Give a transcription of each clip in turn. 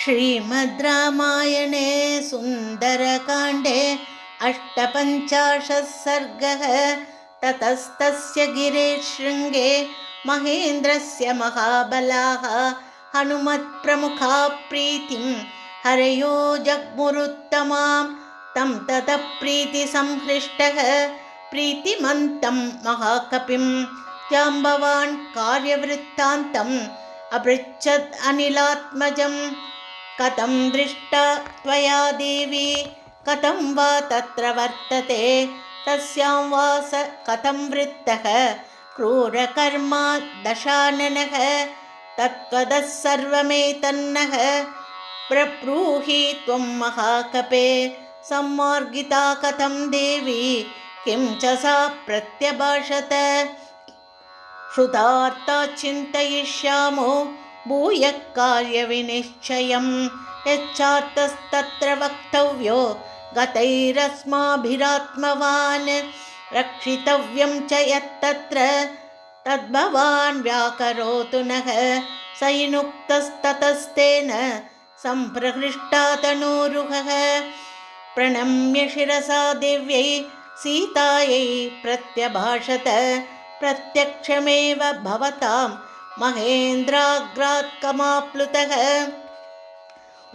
श्रीमद् रामायणे सुन्दरकाण्डे अष्टपञ्चाशत् सर्गः। ततस्तस्य गिरिशृङ्गे महेन्द्रस्य महाबलाः हनुमत्प्रमुखा प्रीतिं हरयो जग्मुरुत्तमां तं ततः प्रीतिसंहृष्टः प्रीतिमन्तं महाकपिं जाम्बवान् कार्यवृत्तान्तम् अपृच्छत् अनिलात्मजं। कथं दृष्टा त्वया देवी, कथं वा तत्र वर्तते, तस्यां वा स कथं वृत्तः क्रूरकर्मा दशाननः, तत्त्वतः सर्वमेतन्नः प्रब्रूहि त्वं महाकपे। सम्मार्गिता कथं देवी, किं च सा प्रत्यभाषत। श्रुतार्ता चिन्तयिष्यामो भूयः कार्यविनिश्चयं, यच्चार्थस्तत्र वक्तव्यो गतैरस्माभिरात्मवान्। रक्षितव्यं च यत्तत्र तद्भवान् व्याकरोतु नः। सैनुक्तस्ततस्तेन सम्प्रहृष्टा तनूरुहः, प्रणम्य शिरसा देव्यै सीतायै प्रत्यभाषत। प्रत्यक्षमेव भवतां महेन्द्राग्रात् कमाप्लुतः,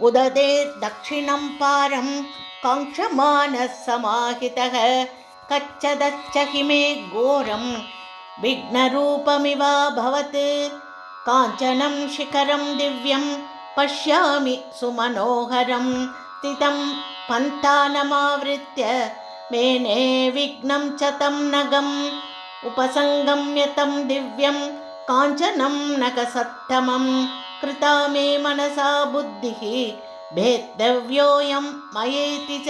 उदते दक्षिणं पारं काङ्क्षमानः समाहितः। कच्चदच्च हि मे घोरं विघ्नरूपमिवाभवत्, काञ्चनं शिखरं दिव्यं पश्यामि सुमनोहरं। स्थितं पन्थानमावृत्य मेने विघ्नं च तं नगम्, उपसङ्गम्य तं दिव्यं काञ्चनं नगसत्तमं। कृता मे मनसा बुद्धिः भेद्यव्योऽयं मयेति च,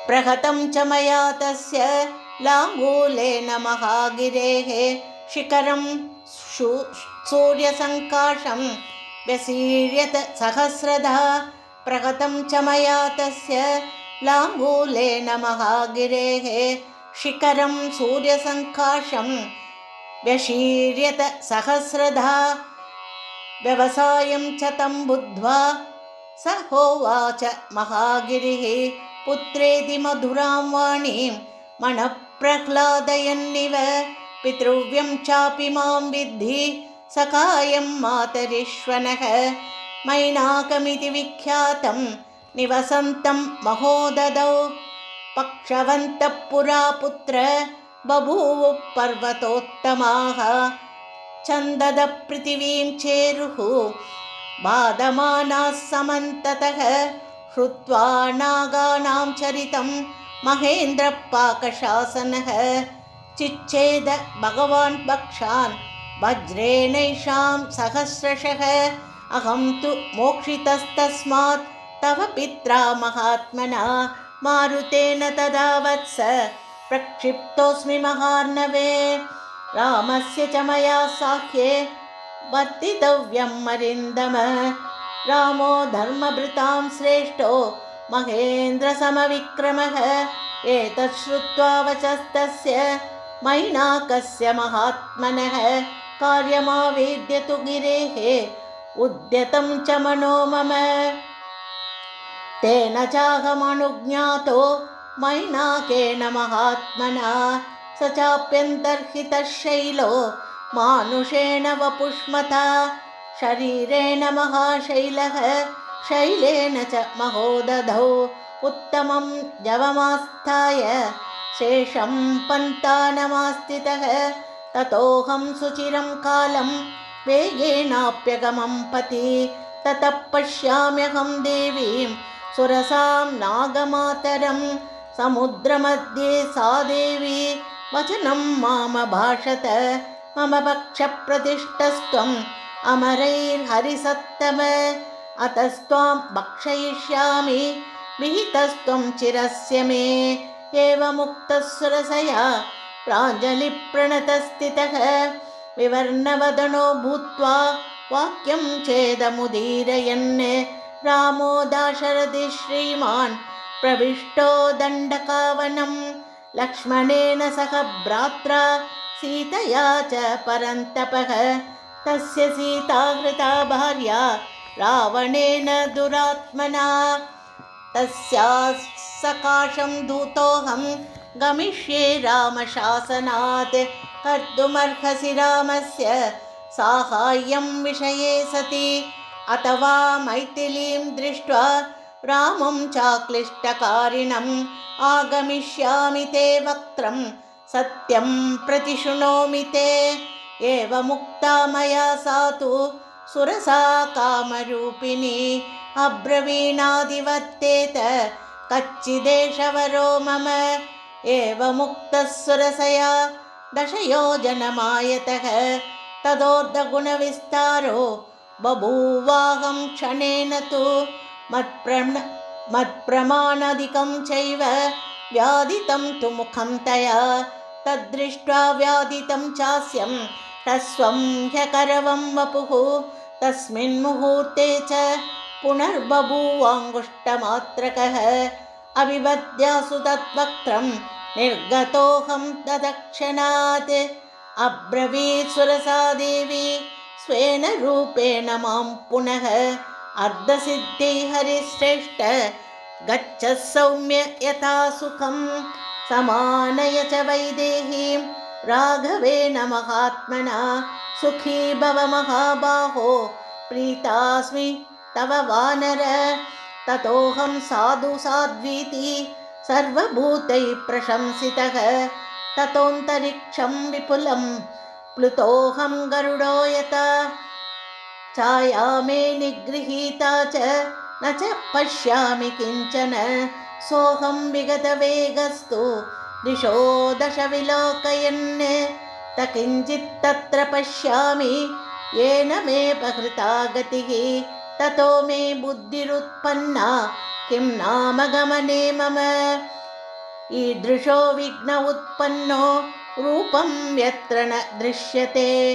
प्रहतं च मया तस्य लाङ्गूलेन महागिरेः। शिखरं सूर्यसङ्काशं व्यसीर्यत सहस्रधा, प्रहतं च मया तस्य लाङ्गूलेन महागिरेः। शिखरं सूर्यसङ्काशं व्यशीर्यत सहस्रधा, व्यवसायं च तं बुद्ध्वा स होवाच महागिरिः। पुत्रेति मधुरां वाणीं मनः प्रह्लादयन्निव, पितृव्यं चापि मां विद्धि सखायं मातरिश्वनः। मैनाकमिति विख्यातं निवसन्तं महोदधौ, पक्षवन्तः पुरा पुत्र बभूवुः पर्वतोत्तमाः। छन्ददः पृथिवीं चेरुः बाधमानाः समन्ततः, श्रुत्वा नागानां चरितं महेन्द्रः पाकशासनः। चिच्छेद भगवान् भक्षान् वज्रेणैषां सहस्रशः, अहं तु मोक्षितस्तस्मात् तव पित्रा महात्मना। मारुतेन तदा वत्स प्रक्षिप्तोऽस्मि महार्णवे, रामस्य च मया साह्ये वर्तितव्यं मरिन्दम। रामो धर्मभृतां श्रेष्ठो महेन्द्रसमविक्रमः, एतत् श्रुत्वा वचस्तस्य मैनाकस्य महात्मनः। कार्यमावेद्य तु गिरेः उद्यतं च मनो मम, तेन चाहमनुज्ञातो मैनाकेन महात्मना। स चाप्यन्तर्हितः शैलो मानुषेण वपुष्मता, शरीरेण महाशैलः शैलेन च महोदधौ। उत्तमं जवमास्थाय शेषं पन्तानमास्थितः, ततोऽहं सुचिरं कालं वेगेनाप्यगमं पथि। ततः पश्याम्यहं देवीं सुरसां नागमातरं, समुद्रमध्ये सा देवी वचनं मामभाषत। मम पक्षप्रतिष्ठस्त्वम् अमरैर्हरिसत्तम, अतस्त्वां भक्षयिष्यामि विहितस्त्वं चिरस्य मे। एवमुक्तः सुरसया प्राञ्जलिप्रणतस्थितः, विवर्णवदनो भूत्वा वाक्यं चेदमुदीरयन्। रामो दाशरथि श्रीमान् प्रविष्टो दण्डकावनं, लक्ष्मणेन सह भ्रात्रा सीतया च परन्तपः। तस्य सीता कृता भार्या रावणेन दुरात्मना। तस्याः सकाशं दूतोऽहं गमिष्ये रामशासनात्। कर्तुमर्हसि रामस्य साहाय्यं विषये सति। अथवा मैथिलीं दृष्ट्वा रामं चाक्लिष्टकारिणम् आगमिष्यामि ते वक्त्रं सत्यं प्रतिशृणोमि ते। एवमुक्ता मया सा तु सुरसा कामरूपिणी। अब्रवीणादिवर्तेत कच्चिदेशवरो मम। एवमुक्तः सुरसया दशयोजनमायतः तदोर्धगुणविस्तारो बभूवाहं क्षणेन तु। मत्प्रमाणादिकं चैव व्यादितं तु मुखं तया। तद्दृष्ट्वा व्यादितं चास्यं ह्रस्वं ह्यकरवं वपुः। तस्मिन् मुहूर्ते च पुनर्बभूवाङ्गुष्ठमात्रकः। अभिवद्यासु तद्वक्त्रं निर्गतोऽहं तदक्षणात्। अब्रवीत् सुरसा देवी स्वेन रूपेण मां पुनः। अर्धसिद्धि हरिश्रेष्ठ गच्छ सौम्य यथा सुखं। समानय च वैदेहीं राघवेन महात्मना। सुखी भव महाबाहो प्रीतास्मि तव वानर। ततोऽहं साधु साध्वीति सर्वभूतैः प्रशंसितः। ततोऽन्तरिक्षं विपुलं प्लुतोऽहं गरुडो यथा। छाया मे निगृहीता च न च पश्यामि किञ्चन। सोऽहं विगतवेगस्तु दिशो दश विलोकयन्। किञ्चित् तत्र पश्यामि येन मे पहृता गतिः। ततो मे बुद्धिरुत्पन्ना किं नाम गमने मम। ईदृशो विघ्न उत्पन्नो रूपं यत्र न दृश्यते।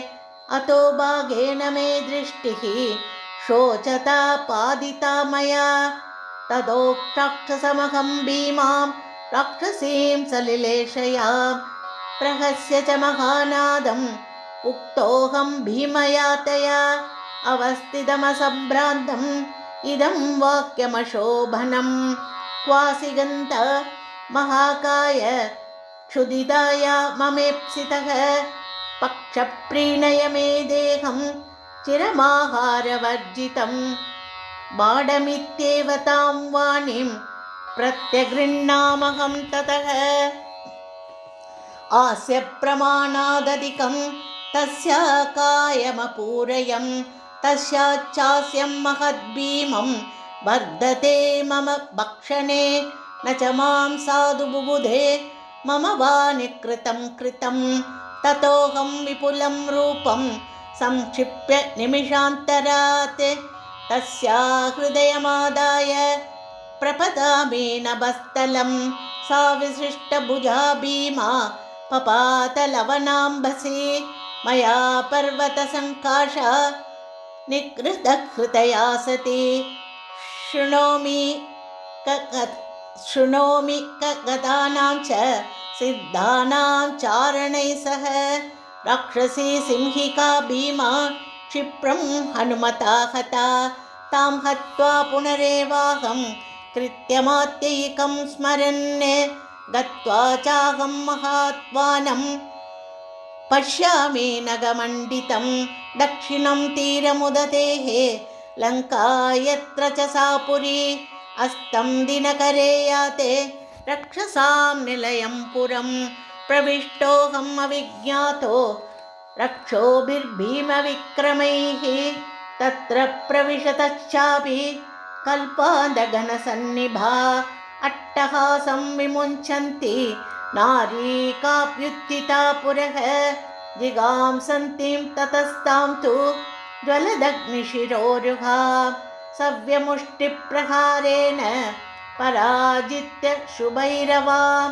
अतो भागेन मे दृष्टिः शोचता पादिता मया। तदोक्षाक्षसमहं भीमां राक्षसीं सलिलेशयां। प्रहस्य च महानादम् उक्तोऽहं भीमया तया। अवस्थितमसम्भ्रान्तम् इदं वाक्यमशोभनं। क्वासि गन्त महाकाय क्षुदिताया ममेप्सितः। पक्षप्रीणय मे देहं चिरमाहारवर्जितं। बाडमित्येव तां वाणीं प्रत्यगृह्णामहं ततः। आस्य प्रमाणादधिकं तस्या कायमपूरयं। तस्याच्चास्यं महद्भीमं वर्धते मम भक्षणे। न च मां साधु बुबुधे मम वानिकृतं कृतं। ततोऽहं विपुलं रूपं संक्षिप्य निमिषान्तरात्। तस्या हृदयमादाय प्रपदामि नभस्थलं। सा विशिष्टभुजा भीमा पपातलवनाम्भसि। मया पर्वतसङ्काशा निकृतहृदया सती। शृणोमि गदानां च सिद्धानां चारणैः सह। राक्षसी सिंहिका भीमा क्षिप्रं हनुमता हता। तां हत्वा पुनरेवाहं कृत्यमात्यैकं स्मरन्। गत्वा चाहं महात्मानं पश्यामि नगमण्डितं। दक्षिणं तीरमुदतेः लङ्का यत्र च सा पुरी। अस्तं दिनकरे याते रक्षसां निलयं पुरं। प्रविष्टोऽहम् अविज्ञातो रक्षोभिर्भीमविक्रमैः। तत्र प्रविशतश्चापि कल्पादगणसन्निभा। अट्टहासं विमुञ्चन्ति नारी काप्युत्थिता पुरः। जिगांसन्तीं ततस्तां तु ज्वलदग्निशिरोरुहा। सव्यमुष्टिप्रहारेण पराजित्य शुभैरवां।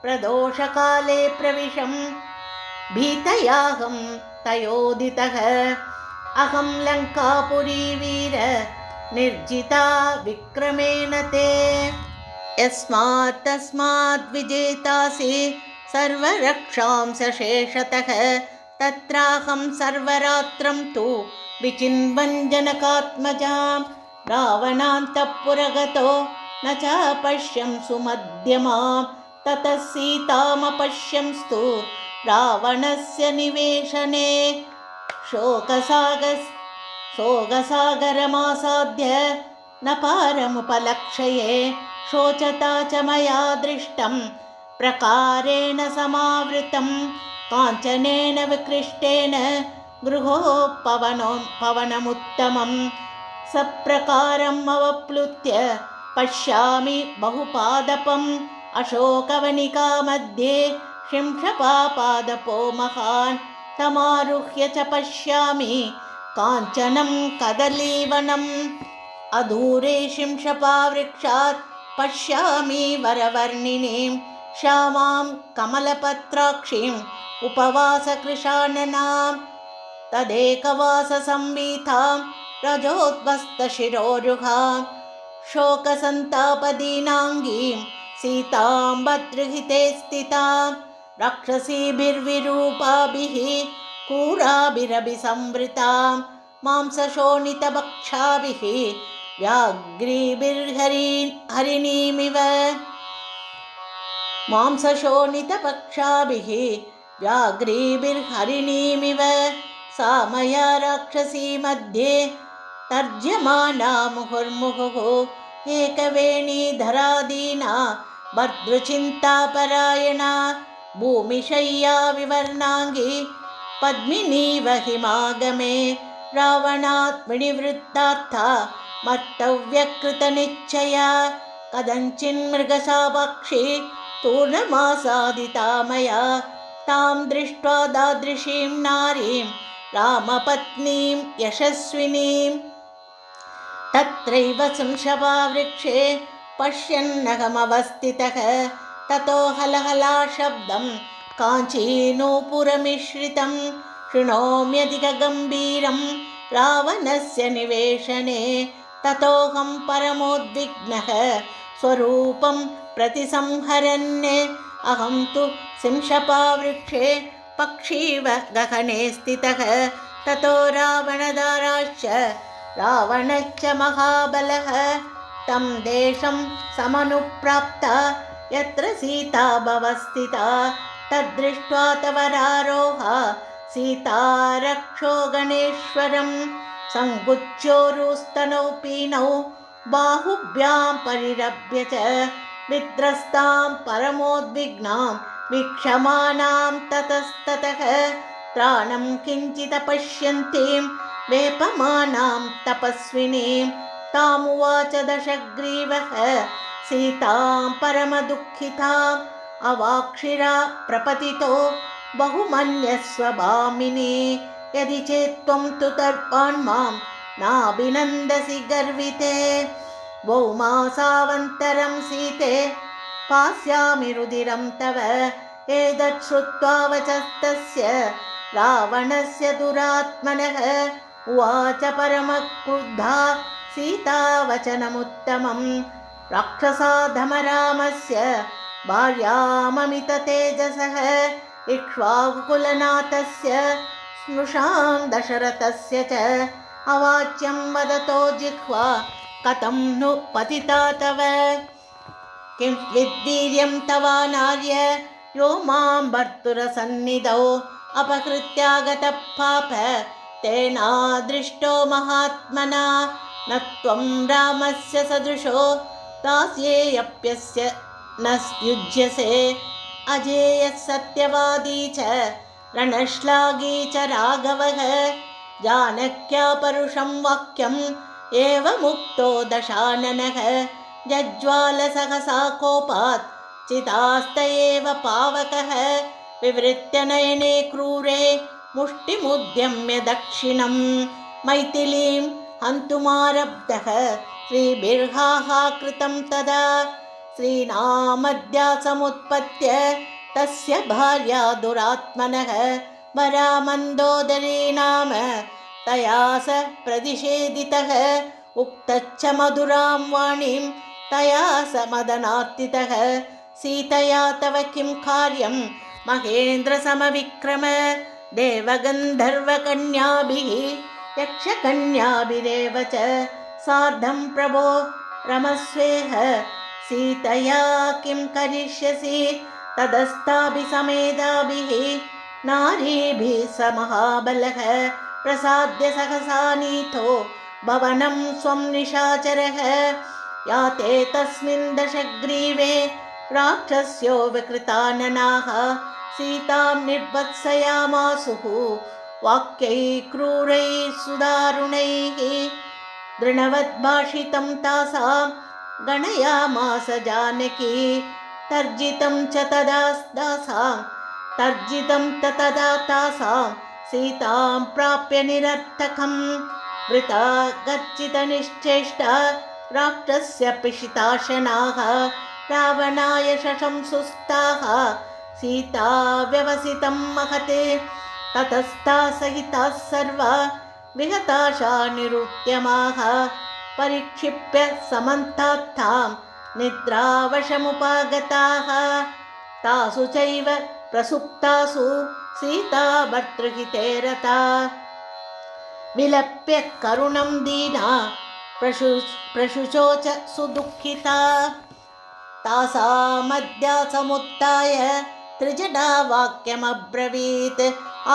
प्रदोषकाले प्रविशं भीतयाहं तयोदितः। अहं लङ्कापुरी वीर निर्जिता विक्रमेण ते। यस्मात् विजेतासि सर्वरक्षां सशेषतः। तत्राहं सर्वरात्रं तु विचिन्वन् जनकात्मजां रावणान्तःपुरगतो न चापश्यं सुमध्यमां ततः सीतामपश्यंस्तु रावणस्य निवेशने शोकसागरमासाद्य न पारमुपलक्षये शोचता च मया दृष्टं प्रकारेण समावृतं काञ्चनेन विकृष्टेन गृहोपवनमुत्तमं सप्रकारम् अवप्लुत्य पश्यामि बहुपादपम् अशोकवनिका मध्ये शिंशपापादपो महान् तमारुह्य च पश्यामि काञ्चनं कदलीवनम् अदूरे शिंशपावृक्षात् पश्यामि वरवर्णिनीं श्यामां कमलपत्राक्षीम् उपवासकृशाननां तदेकवाससंवीतां रजोद्वस्तशिरोरुहां शोकसन्तापदीनाङ्गीं सीतां भद्रहिते स्थितां राक्षसीभिर्विरूपाभिः क्रूराभिरभिसंवृतां मांसशोणितभक्षाभिः व्याघ्रीभिर्हरिणीमिव व्याघ्रीभिर्हरिणीमिव सा मया राक्षसी मध्ये तर्ज्यमाना मुहुर्मुहुः एकवेणीधरादीना भर्तृचिन्तापरायणा भूमिशय्या विवर्णाङ्गी पद्मिनीव हिमागमे रावणात् विनिवृत्तार्था मर्तव्यकृतनिश्चया कदञ्चिन्मृगशापाक्षी तूर्णमासादिता मया तां दृष्ट्वा दादृशीं नारीं रामपत्नीं यशस्विनीं तत्रैव शिंशपावृक्षे पश्यन्नहमवस्थितः ततो हलहला शब्दं काञ्चीनूपुरमिश्रितं शृणोम्यधिकगम्भीरं रावणस्य निवेशने ततोऽहं परमोद्विग्नः स्वरूपं प्रतिसंहरन् अहं तु शिंशपावृक्षे पक्षीव गगने स्थितः ततो रावणश्च महाबलः तं देशं समनुप्राप्ता यत्र सीता भवस्थिता तद्दृष्ट्वा तवरारोह सीता रक्षो गणेश्वरं सङ्गुच्योरुस्तनौ पीनौ बाहुभ्यां परिरभ्य च विद्रस्तां परमोद्विग्नां वीक्षमाणां ततस्ततः त्राणं किञ्चित् पश्यन्तीं वेपमानां तपस्विनीं तामुवाच दशग्रीवः सीतां परमदुःखिताम् अवाक्षिरा प्रपतितो बहुमन्यस्व भामिनी यदि चेत् त्वं तु तर्पान् मां नाभिनन्दसि गर्विते बहुमासावन्तरं सीते पास्यामि रुधिरं तव एतत् श्रुत्वा वचस्तस्य रावणस्य दुरात्मनः उवाच परमक्रुद्धा सीता वचनमुत्तमं राक्षसाधमरामस्य भार्याममिततेजसः इक्ष्वाकुकुलनाथस्य स्नुषां दशरथस्य च अवाच्यं वदतो जिह्वा कथं नु पतिता तव किं विद्वीर्यं तवानार्य यो मां भर्तुरसन्निधौ अपहृत्यागतः पाप तेनादृष्टो महात्मना न त्वं रामस्य सदृशो दास्येऽप्यस्य न युज्यसे अजेयः सत्यवादी च रणश्लाघी च राघवः जानक्या परुषं वाक्यम् एवमुक्तो दशाननः जज्ज्वाल सहसा कोपात् चितास्त एव पावकः विवृत्य नयने क्रूरे मुष्टिमुद्यम्य दक्षिणं मैथिलीं हन्तुमारब्धः श्रीबिर्हाकृतं तदा श्रीनामद्यासमुत्पत्य तस्य भार्या दुरात्मनः वरामन्दोदरी नाम तया स प्रतिषेधितः उक्तच्च मधुरां वाणीं तया स मदनार्तितः सीतया तव किं कार्यं महेन्द्रसमविक्रम देवगन्धर्वकन्याभिः यक्षकन्याभिरेव च सार्धं प्रभो रमस्वेह सीतया किं करिष्यसि तदस्ताभिः समेधाभिः नारीभिः स महाबलः प्रसाद्य सहसा नीतो भवनं स्वं निशाचरः याते तस्मिन् दशग्रीवे राक्षस्यो विकृताननाः सीतां निर्भत्सयामासुः वाक्यैः क्रूरैः सुदारुणैः दृढवद्भाषितं तासां गणयामास जानकी तर्जितं च तदा तासां सीतां प्राप्य निरर्थकं वृथा गर्जितनिश्चेष्टा राक्षस्य पिशिताशनाः रावणाय शशंसुस्ताः सीता व्यवसितं महते ततस्ता सहिताः सर्वा विहताशा निरुद्यमाः परिक्षिप्य समन्तात्तां निद्रावशमुपागताः तासु चैव प्रसुप्तासु सीता भर्तृहिते रता विलप्य करुणं दीना प्रशुचोच सुदुःखिता तासामद्या समुत्थाय त्रिजटा वाक्यमब्रवीत्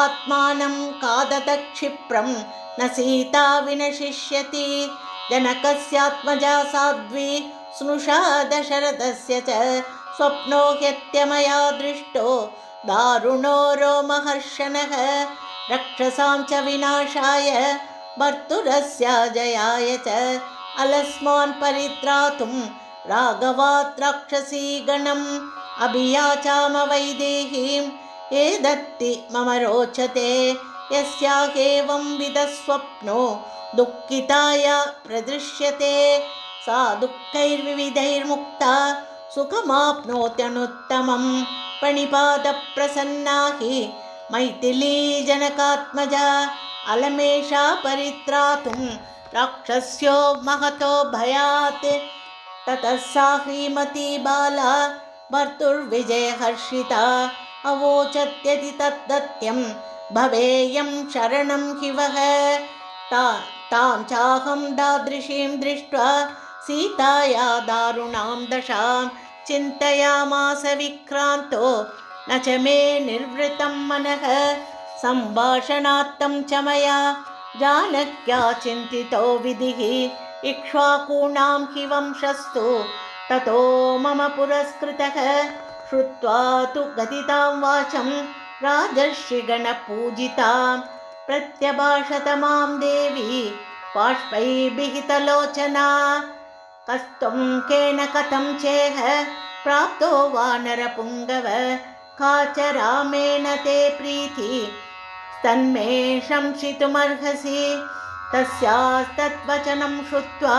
आत्मानं खादत क्षिप्रं न सीता विनशिष्यति जनकस्यात्मजा साध्वी स्नुषा दशरथस्य च स्वप्नो ह्यत्यमया दृष्टो दारुणो रोमहर्षणः रक्षसां च विनाशाय भर्तुरस्याजयाय च अलस्मान् परित्रातुं राघवात् राक्षसीगणम् अभियाचाम वैदेहीम् एदत्ति मम रोचते यस्याहेवं विदस्वप्नो दुःखिताया प्रदृश्यते सा दुःखैर्विविधैर्मुक्ता सुखमाप्नोत्यनुत्तमं प्रणिपातप्रसन्ना हि मैथिली जनकात्मजा अलमेषा परित्रातुं राक्षस्यो महतो भयात् ततः सा ह्रीमती बाला भर्तुर्विजयहर्षिता अवोचत्यदि तद्दत्यं भवेयं शरणं हि वः तां चाहं दादृशीं दृष्ट्वा सीताया दारुणां दशां चिन्तयामास विक्रान्तो न च मे निर्वृतं मनः सम्भाषणार्थं च मया जानक्या चिन्तितो विधिः इक्ष्वाकूणां हि वंशस्तु ततो मम पुरस्कृतः श्रुत्वा तु गदितां वाचं राजर्षिगणपूजितां प्रत्यभाषत मां देवी बाष्पैर्विहितलोचना कस्त्वं केन कथं चेह प्राप्तो वानरपुङ्गव का च रामेण ते प्रीति तन्मे शंसितुमर्हसि तस्यास्तद्वचनं श्रुत्वा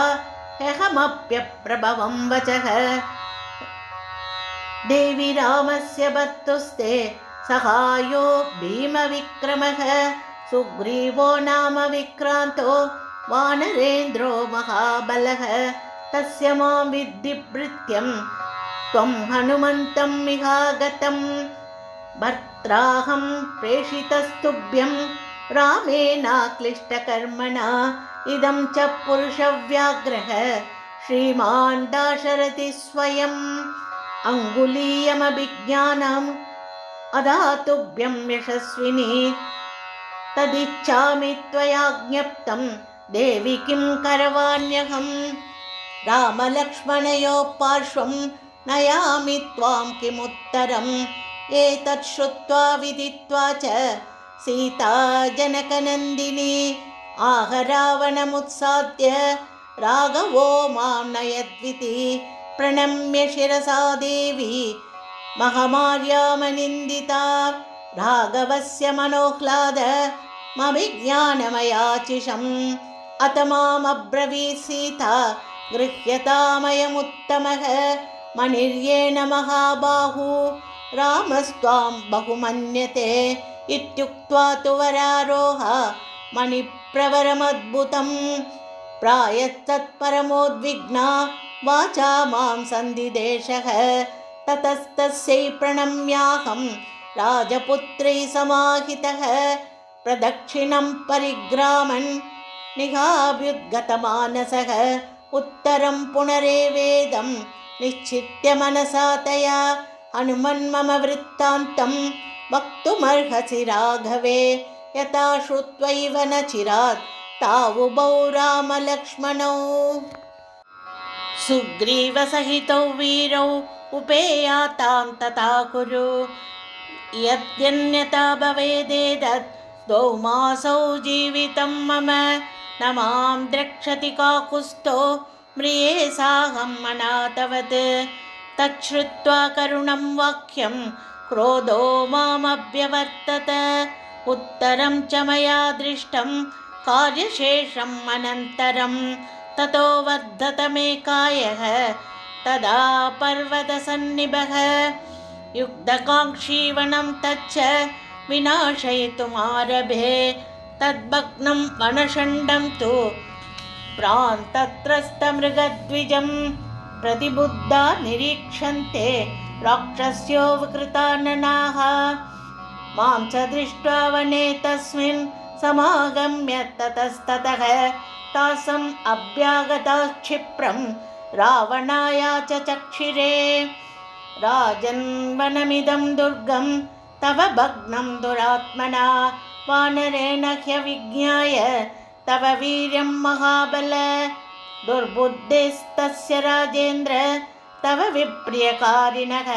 ह्यहमप्यप्रभवं वचः देवी रामस्य भर्तुस्ते सहायो भीमविक्रमः सुग्रीवो नाम विक्रान्तो वानरेन्द्रो महाबलः तस्य मां विद्धि भृत्यं त्वं हनुमन्तं मिहागतं भर्त्राहं प्रेषितस्तुभ्यं रामेणाक्लिष्टकर्मणा इदं च पुरुषव्याघ्रः श्रीमान् दाशरथि स्वयम् अङ्गुलीयमभिज्ञानम् अदातुभ्यं यशस्विनी तदिच्छामि त्वया ज्ञप्तं देवि किं करवाण्यहम् रामलक्ष्मणयोः पार्श्वं नयामि त्वां किमुत्तरम् एतत् श्रुत्वा विदित्वा च सीता जनकनन्दिनी आह रावणमुत्साद्य राघवो मां नयद्विति प्रणम्य शिरसा देवी महमार्यामनिन्दिता राघवस्य मनोह्लाद मभिज्ञानमयाचिषम् अत मामब्रवीत् सीता गृह्यतामयमुत्तमः मणिर्येण महाबाहु रामस्त्वां बहुमन्यते इत्युक्त्वा तु वरारोह मणिप्रवरमद्भुतं प्रायस्तत्परमोद्विग्ना वाचा मां सन्दिदेशः ततस्तस्यै प्रणम्याहं राजपुत्रैः समाहितः प्रदक्षिणं परिग्रामन् निघाभ्युद्गतमानसः उत्तरं पुनरेवेदं निश्चित्य मनसा तया हनुमन्मम वृत्तान्तं वक्तुमर्हसि राघवे यथा श्रुत्वैव न चिरात् तावुभौ रामलक्ष्मणौ सुग्रीवसहितौ वीरौ उपेयातां तथा कुरु यद्यन्यथा भवेदेतत् द्वौ मासौ जीवितं मम न मां द्रक्ष्यति काकुत्स्थो म्रिये साहं अनाथवत् तच्छ्रुत्वा करुणं वाक्यं क्रोधो मामभ्यवर्तत उत्तरं च मया दृष्टं कार्यशेषम् अनन्तरं ततो वर्धत मे कायः तदा पर्वतसन्निभः युक्तकाङ्क्षी वनं तच्च विनाशयितुमारभे तद्भग्नं वनषण्डं तु प्रान्तत्रस्तमृगद्विजं प्रतिबुद्धा निरीक्षन्ते राक्षस्यो विकृताननाः मां च दृष्ट्वा वने तस्मिन् समागम्य ततस्ततः तासम् अभ्यागता क्षिप्रं रावणाया च चक्षिरे राजन् वनमिदं दुर्गं तव भग्नं दुरात्मना वानरेण ह्यविज्ञाय तव वीर्यं महाबल दुर्बुद्धिस्तस्य राजेन्द्र तव विप्रियकारिणः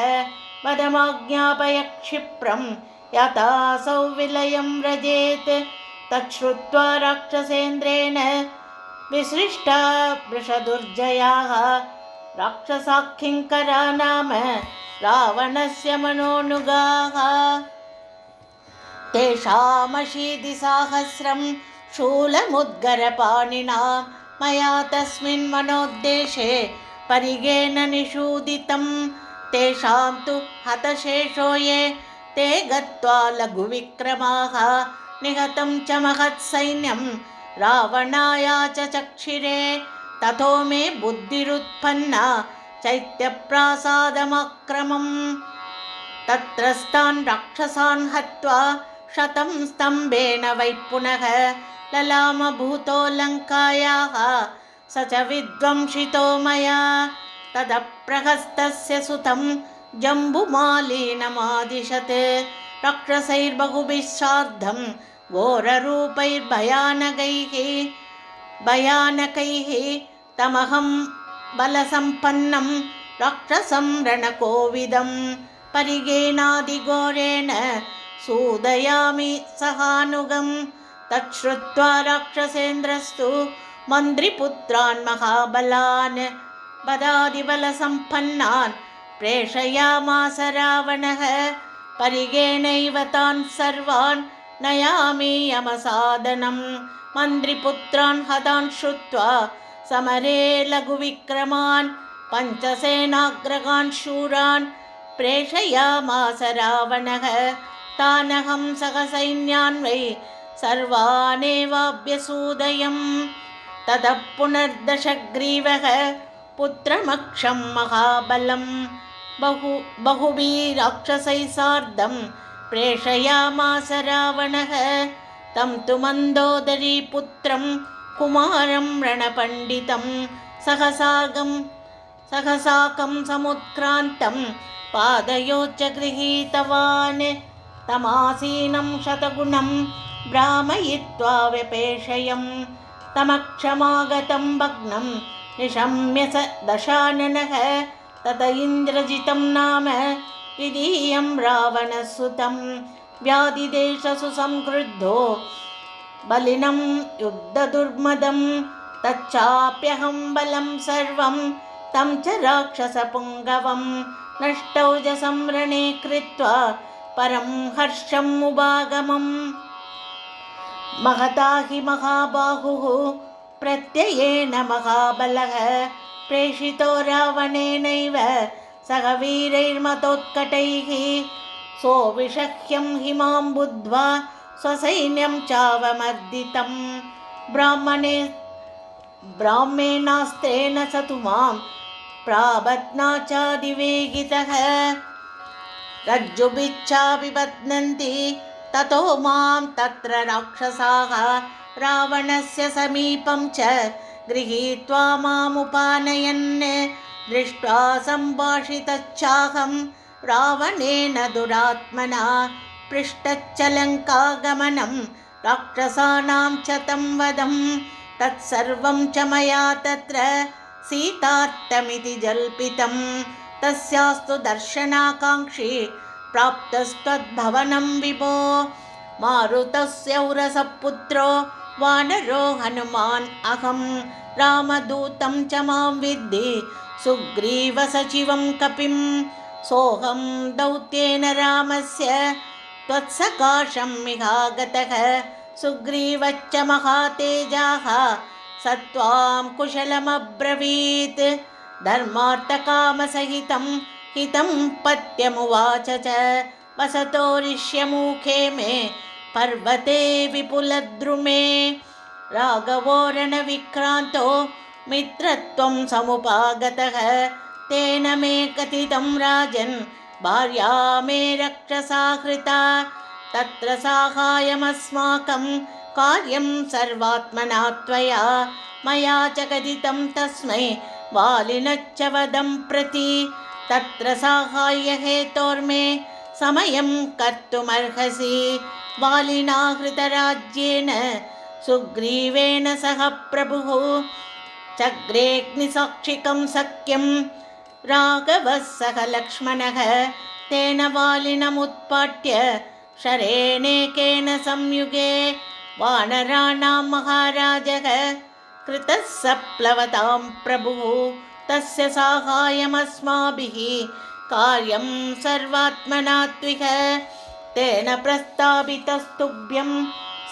वदमाज्ञापय क्षिप्रं यथासौ विलयं व्रजेत् तच्छ्रुत्वा राक्षसेन्द्रेण विसृष्टा वृषदुर्जयाः राक्षसाख्यङ्करा नाम रावणस्य मनोनुगाः तेषामशीतिसाहस्रं शूलमुद्गरपाणिना मया तस्मिन् मनोद्देशे परिगेन निषूदितं तेषां तु हतशेषो ये ते गत्वा लघुविक्रमाः निहतं च महत्सैन्यं रावणाया च चक्षिरे ततो मे बुद्धिरुत्पन्ना चैत्यप्रासादमक्रमम् तत्रस्तान् राक्षसान् हत्वा 100 स्तम्भेन वै पुनः ललामभूतो लङ्कायाः स च विध्वंसितो मया तदप्रहस्तस्य सुतं जम्बुमालीनमादिशत् राक्षसैर्बहुभिः सार्धं घोररूपैर्भयानकैः तमहं बलसम्पन्नं राक्षसं रणकोविदं परिगेनादिघोरेण सूदयामि सहानुगं तच्छ्रुत्वा राक्षसेन्द्रस्तु मन्त्रिपुत्रान् महाबलान् बदादिबलसम्पन्नान् प्रेषयामास रावणः परिगेनैव तान् सर्वान् नयामि यमसादनं मन्त्रिपुत्रान् हतान् श्रुत्वा समरे लघुविक्रमान् पञ्चसेनाग्रगान् शूरान् प्रेषयामास रावणः तानहं सहसैन्यान् वै सर्वानेवाभ्यसूदयं ततः पुनर्दशग्रीवः पुत्रमक्षं महाबलं बहुभिराक्षसैः सार्धं प्रेषयामास रावणः तं तु मन्दोदरीपुत्रं कुमारं रणपण्डितं सहसाकं समुत्क्रान्तं पादयोश्च गृहीतवान् तमासीनं शतगुणं भ्रामयित्वा व्यपेषयं तमक्षमागतं भग्नं निशम्य स दशाननः तत इन्द्रजितं नाम विधीयं रावणसुतं व्याधिदेशसु संक्रुद्धो बलिनं युद्धदुर्मदं तच्चाप्यहं बलं सर्वं तं च राक्षसपुङ्गवं नष्टौजसं रणे कृत्वा परं हर्षमुपागमम् महता हि महाबाहुः प्रत्ययेन महाबलः प्रेषितो रावणेनैव सह वीरैर्मतोत्कटैः सोऽविषह्यं हिमां बुद्ध्वा स्वसैन्यं चावमर्दितं ब्राह्मेणास्त्रेण स तु मां प्राबध्ना चादिवेगितः रज्जुभिश्चाभिबध्नन्ति ततो मां तत्र राक्षसाः रावणस्य समीपं च गृहीत्वा मामुपानयन् दृष्ट्वा सम्भाषितश्चाहं रावणेन दुरात्मना पृष्टच्च लङ्कागमनं राक्षसानां च तं वधं तत्सर्वं च मया तत्र सीतार्थमिति जल्पितं तस्यास्तु दर्शनाकाङ्क्षी प्राप्तस्त्वद्भवनं विभो मारुतस्य उरसः पुत्रो वानरो हनुमान् अहं रामदूतं च मां विद्धि सुग्रीवसचिवं कपिं सोऽहं दौत्येन रामस्य त्वत्सकाशं मिहागतः सुग्रीवश्च महातेजाः स त्वां कुशलमब्रवीत् धर्मार्थकामसहितं हितं पत्यमुवाच च वसतो ऋष्यमुखे मे पर्वते विपुलद्रुमे राघवो रणविक्रान्तो मित्रत्वं समुपागतः तेन मे कथितं राजन् भार्या मे रक्षसा हृता तत्र साहाय्यमस्माकं कार्यं सर्वात्मना त्वया मया च कथितं तस्मै वालिनश्च वधं प्रति तत्र साहाय्यहेतोर्मे समयं कर्तुमर्हसि वालिना हृतराज्येन सुग्रीवेण सह प्रभुः चक्रेऽग्निसाक्षिकं सख्यं राघवः सह लक्ष्मणः तेन वालिनमुत्पाट्य शरेणेकेन संयुगे वानराणां महाराजः कृतः सप्लवतां प्रभुः तस्य साहाय्यमस्माभिः कार्यं सर्वात्मना त्विह तेन प्रस्तावितस्तुभ्यं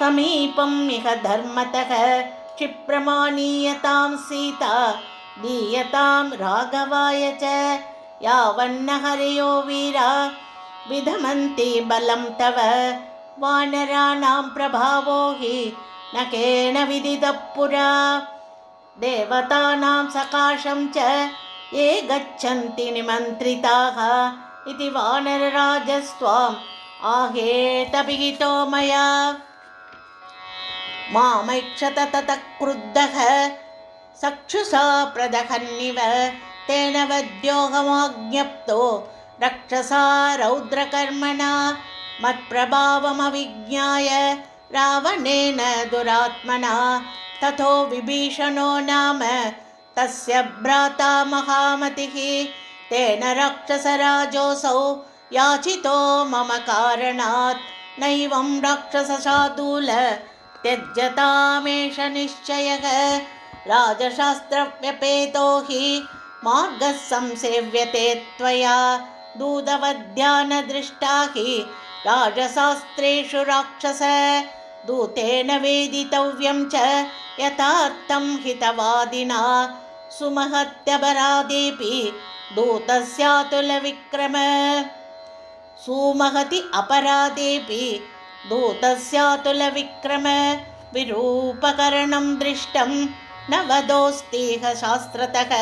समीपम् इह धर्मतः क्षिप्रमाणीयतां सीता दीयतां राघवाय च यावन्न हरयो वीरा विधमन्ति बलं तव वानराणां प्रभावो हि न केन विदितः पुरा देवतानां सकाशं च ये गच्छन्ति निमन्त्रिताः इति वानरराजस्त्वाम् आहेतभिहितो मया मामैक्षत ततः क्रुद्धः चक्षुषा प्रदहन्निव तेन वद्योऽहमाज्ञप्तो रक्षसा रौद्रकर्मणा मत्प्रभावमविज्ञाय रावणेन दुरात्मना ततो विभीषणो नाम तस्य भ्राता महामतिः तेन राक्षसराजोऽसौ याचितो मम कारणात् नैवं राक्षसशार्दूल त्यज्यतामेष निश्चयः राजशास्त्रव्यपेतो हि मार्गः संसेव्यते त्वया दूतवद्या हि राजशास्त्रेषु राक्षस दूतेन वेदितव्यं च यथार्थं हितवादिना सुमहत्यपराधेऽपि दूतस्यातुलविक्रम सुमहति अपराधेऽपि दूतस्यातुलविक्रम विरूपकरणं दृष्टं न वदोऽस्तीह शास्त्रतः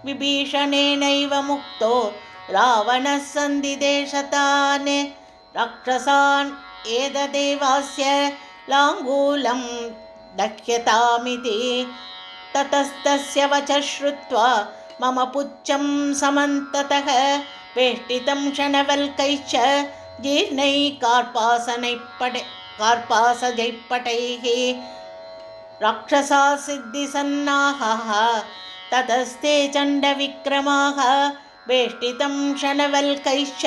विभीषणेनैव मुक्तो रावणः सन्दिदेशतान् राक्षसान् एतदेवास्य लाङ्गूलं दह्यतामिति ततस्तस्य वचः श्रुत्वा मम पुच्छं समन्ततः वेष्टितं शनवल्कैश्च जीर्णैः कार्पासजैः राक्षसा सिद्धिसन्नाहाः ततस्ते चण्डविक्रमाः वेष्टितं शनवल्कैश्च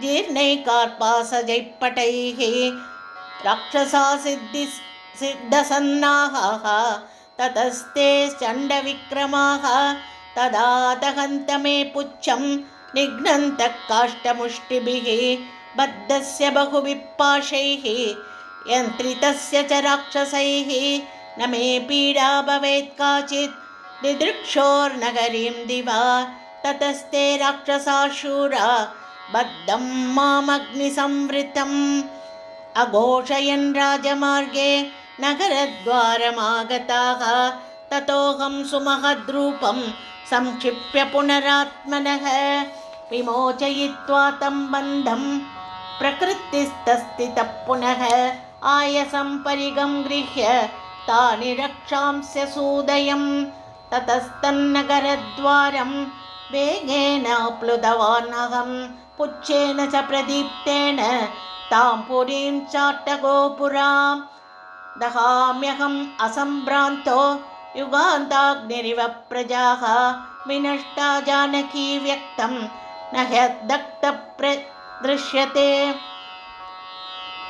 जीर्णैः कार्पासजैः राक्षसा सिद्धसन्नाहाः ततस्ते चण्डविक्रमाः तदा दहन्त मे पुच्छं निघ्नन्तः काष्ठमुष्टिभिः बद्धस्य बहुभिः पाशैः यन्त्रितस्य च राक्षसैः न मे पीडा भवेत् काचित् दिदृक्षोर्नगरीं दिवा ततस्ते राक्षसा शूरा बद्धं मामग्निसंवृतम् अघोषयन् राजमार्गे नगरद्वारमागताः ततोऽहं सुमहद्रूपं संक्षिप्य पुनरात्मनः विमोचयित्वा तं बन्धं प्रकृतिस्तस्थितः पुनः आयसं परिगं गृह्य तानि रक्षांस्य सूदयं ततस्तन्नगरद्वारं वेगेन प्लुतवानहं पुच्छेन च प्रदीप्तेन तां पुरीं चाट्टगोपुरां दहाम्यहम् असम्भ्रान्तो युगान्ताग्निरिव प्रजाः विनष्टा जानकी व्यक्तं न ह्यदक्तप्रदृश्यते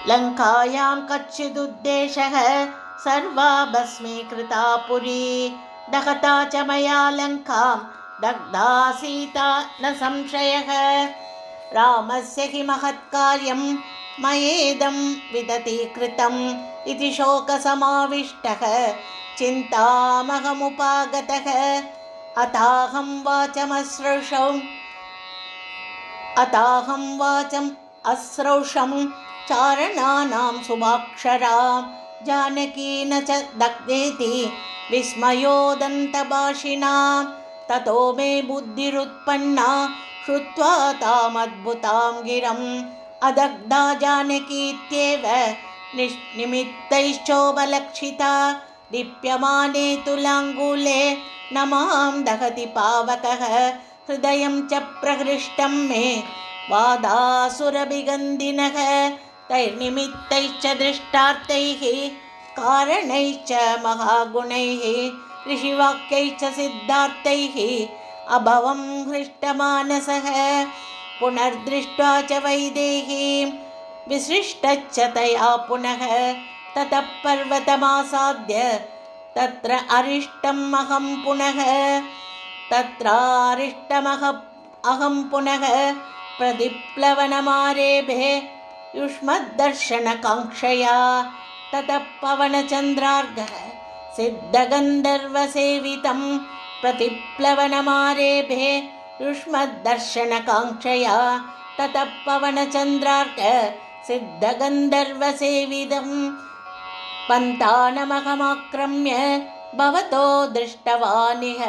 लङ्कायां कच्चिदुद्देशः सर्वा भस्मीकृता पुरी दहता च मया लङ्कां दग्धा सीता न संशयः रामस्य हि महत्कार्यं मयेदं विदतीकृतम् इति शोकसमाविष्टः चिन्तामहमुपागतः अताहं वाचम् अस्रौषं चारणानां शुभाक्षरां जानकी न च दग्धेति विस्मयोदन्तभाषिणां ततो मे बुद्धिरुत्पन्ना श्रुत्वा तामद्भुतां गिरम् अदग्धा जानकीत्येव निमित्तैश्चोपलक्षिता दीप्यमाने तुलाङ्गूले न मां दहति पावकः हृदयं च प्रहृष्टं मे वादासुरभिगन्धिनः तैर्निमित्तैश्च दृष्टार्थैः कारणैश्च महागुणैः ऋषिवाक्यैश्च सिद्धार्थैः अभवं हृष्टमानसः पुनर्दृष्ट्वा च वैदेहीं विसृष्टश्च तया पुनः ततः पर्वतमासाद्य तत्र अरिष्टमहं पुनः प्रतिप्लवनमारेभे युष्मद्दर्शनकाङ्क्षया ततः पवनचन्द्रार्घः सिद्धगन्धर्वसेवितं प्रतिप्लवनमारेभे युष्मद्दर्शनकाङ्क्षया ततः पवनचन्द्रार्घ सिद्धगन्धर्वसेवितं पन्तानमहमाक्रम्य भवतो दृष्टवानिह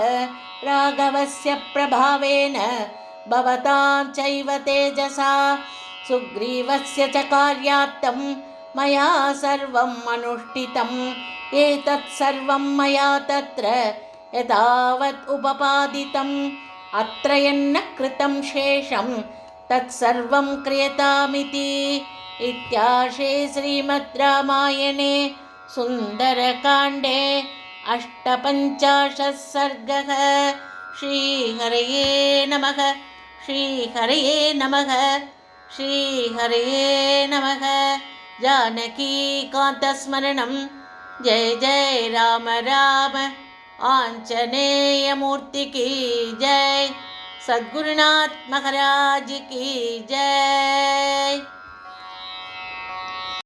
राघवस्य प्रभावेन भवतां चैव तेजसा सुग्रीवस्य च कार्यार्थं मया सर्वम् अनुष्ठितम् एतत् सर्वं मया तत्र यतावत् उपपादितम् अत्र यन्न कृतं शेषं तत्सर्वं क्रियतामिति इत्यार्षे श्रीमद् रामायणे सुन्दरकाण्डे 58 सर्गः। श्रीहरये नमः। श्रीहरये नमः। श्रीहरये नमः। जानकीकान्तस्मरणं जय जय राम राम। आंजनेयमूर्ति की जय। सद्गुरुनाथ महाराज की जय।